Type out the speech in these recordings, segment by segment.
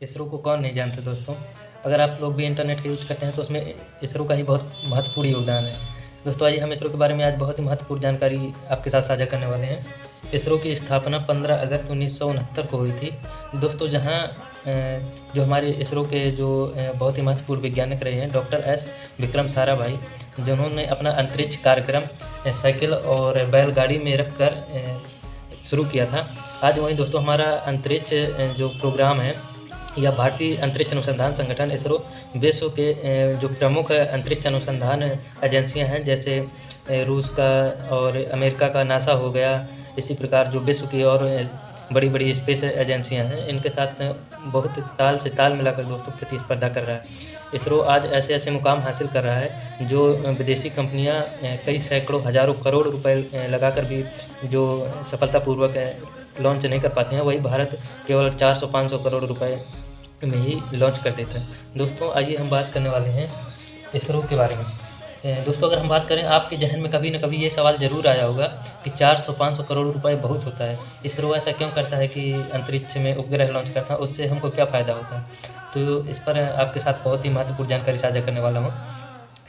इसरो को कौन नहीं जानता दोस्तों। अगर आप लोग भी इंटरनेट का यूज़ करते हैं तो उसमें इसरो का ही बहुत महत्वपूर्ण योगदान है। दोस्तों आइए हम इसरो के बारे में आज बहुत ही महत्वपूर्ण जानकारी आपके साथ साझा करने वाले हैं। इसरो की स्थापना 15 अगस्त 1969 को हुई थी। दोस्तों जहाँ जो हमारे इसरो के जो बहुत ही महत्वपूर्ण वैज्ञानिक रहे हैं डॉक्टर एस विक्रम साराभाई, जिन्होंने अपना अंतरिक्ष कार्यक्रम साइकिल और बैलगाड़ी में रखकर शुरू किया था। आज वहीं दोस्तों हमारा अंतरिक्ष जो प्रोग्राम है या भारतीय अंतरिक्ष अनुसंधान संगठन इसरो विश्व के जो प्रमुख अंतरिक्ष अनुसंधान एजेंसियां हैं, जैसे रूस का और अमेरिका का नासा हो गया, इसी प्रकार जो विश्व की और बड़ी-बड़ी स्पेस एजेंसियां हैं, इनके साथ बहुत ताल से ताल मिलाकर दोस्तों प्रतिस्पर्धा कर रहा है। इसरो आज ऐसे-ऐसे मुकाम हासिल कर रहा है जो विदेशी कंपनियां कई सैकड़ों हज़ारों करोड़ रुपए लगाकर भी जो सफलतापूर्वक लॉन्च नहीं कर पाते हैं, वही भारत केवल 400-500 करोड़ रुपए में ही लॉन्च कर देता है। दोस्तों आइए हम बात करने वाले हैं इसरो के बारे में। दोस्तों अगर हम बात करें, आपके ज़हन में कभी न कभी ये सवाल ज़रूर आया होगा कि 400-500 करोड़ रुपए बहुत होता है। इसरो ऐसा क्यों करता है कि अंतरिक्ष में उपग्रह लॉन्च करता है, उससे हमको क्या फ़ायदा होता है? तो इस पर आपके साथ बहुत ही महत्वपूर्ण जानकारी साझा करने वाला हूँ।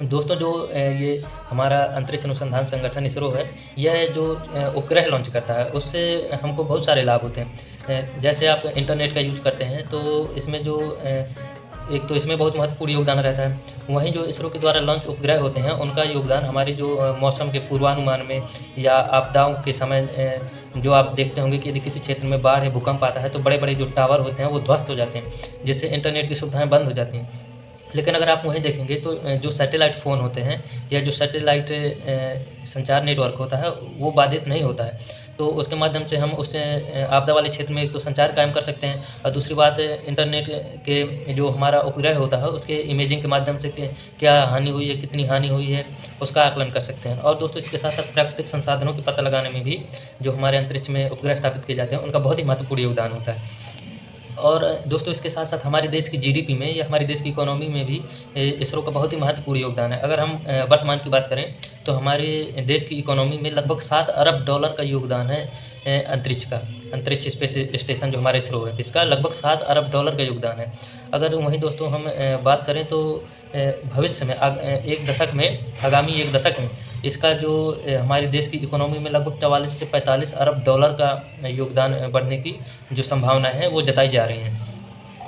दोस्तों जो ये हमारा अंतरिक्ष अनुसंधान संगठन इसरो है, यह जो उपग्रह लॉन्च करता है उससे हमको बहुत सारे लाभ होते हैं। जैसे आप इंटरनेट का यूज़ करते हैं तो इसमें जो एक तो इसमें बहुत महत्वपूर्ण योगदान रहता है। वहीं जो इसरो के द्वारा लॉन्च उपग्रह होते हैं उनका योगदान हमारे जो मौसम के पूर्वानुमान में या आपदाओं के समय जो आप देखते होंगे कि यदि किसी क्षेत्र में बाढ़ या भूकंप आता है तो बड़े-बड़े जो टावर होते हैं वो ध्वस्त हो जाते हैं, जिससे इंटरनेट की सुविधाएँ बंद हो जाती हैं। लेकिन अगर आप वहीं देखेंगे तो जो सैटेलाइट फ़ोन होते हैं या जो सैटेलाइट संचार नेटवर्क होता है वो बाधित नहीं होता है। तो उसके माध्यम से हम उससे आपदा वाले क्षेत्र में एक तो संचार कायम कर सकते हैं और दूसरी बात इंटरनेट के जो हमारा उपग्रह होता है उसके इमेजिंग के माध्यम से क्या हानि हुई है, कितनी हानि हुई है, उसका आकलन कर सकते हैं। और दोस्तों इसके साथ-साथ प्राकृतिक संसाधनों का पता लगाने में भी जो हमारे अंतरिक्ष में उपग्रह स्थापित किए जाते हैं उनका बहुत ही महत्वपूर्ण योगदान होता है। और दोस्तों इसके साथ-साथ हमारे देश की जीडीपी में या हमारे देश की इकोनॉमी में भी इसरो का बहुत ही महत्वपूर्ण योगदान है। अगर हम वर्तमान की बात करें तो हमारे देश की इकोनॉमी में लगभग 7 अरब डॉलर का योगदान है अंतरिक्ष का। अंतरिक्ष स्पेस स्टेशन जो हमारा इसरो है, इसका लगभग 7 अरब डॉलर का योगदान है। अगर वहीं दोस्तों हम बात करें तो भविष्य में आगामी 1 दशक में इसका जो हमारे देश की इकोनॉमी में लगभग 44 से 45 अरब डॉलर का योगदान बढ़ने की जो संभावनाएँ हैं वो जताई जा रही हैं।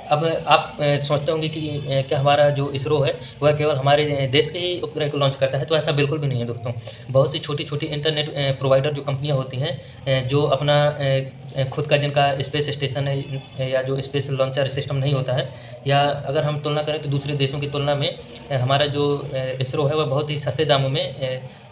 अब आप सोचते होंगे कि क्या हमारा जो इसरो है वह केवल हमारे देश के ही उपग्रह को लॉन्च करता है, तो ऐसा बिल्कुल भी नहीं है दोस्तों। बहुत सी छोटी-छोटी इंटरनेट प्रोवाइडर जो कंपनियाँ होती हैं जो अपना खुद का जिनका स्पेस स्टेशन है या जो स्पेस लॉन्चर सिस्टम नहीं होता है, या अगर हम तुलना करें तो दूसरे देशों की तुलना में हमारा जो इसरो है वह बहुत ही सस्ते दामों में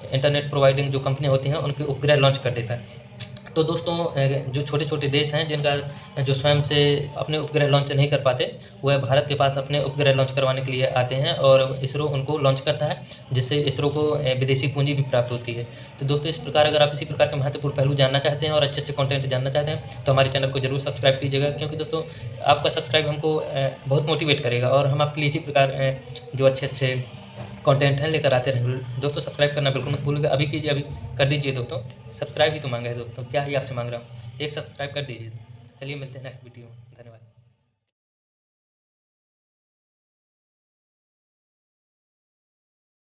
इंटरनेट प्रोवाइडिंग जो कंपनियाँ होती हैं उनके उपग्रह लॉन्च कर देता है। तो दोस्तों जो छोटे-छोटे देश हैं जिनका जो स्वयं से अपने उपग्रह लॉन्च नहीं कर पाते, वह भारत के पास अपने उपग्रह लॉन्च करवाने के लिए आते हैं और इसरो उनको लॉन्च करता है, जिससे इसरो को विदेशी पूँजी भी प्राप्त होती है। तो दोस्तों इस प्रकार अगर आप इसी प्रकार के महत्वपूर्ण पहलू जानना चाहते हैं और अच्छे-अच्छे कंटेंट जानना चाहते हैं तो हमारे चैनल को ज़रूर सब्सक्राइब कीजिएगा, क्योंकि दोस्तों आपका सब्सक्राइब हमको बहुत मोटिवेट करेगा और हम आपके लिए इसी प्रकार जो अच्छे-अच्छे कंटेंट हैं लेकर आते रहेंगे। दोस्तों सब्सक्राइब करना बिल्कुल मत भूलिएगा, अभी कीजिए, अभी कर दीजिए दोस्तों। सब्सक्राइब ही तो माँगा है दोस्तों, क्या ही आपसे माँग रहा हूँ, एक सब्सक्राइब कर दीजिए। चलिए मिलते हैं नेक्स्ट वीडियो में, धन्यवाद।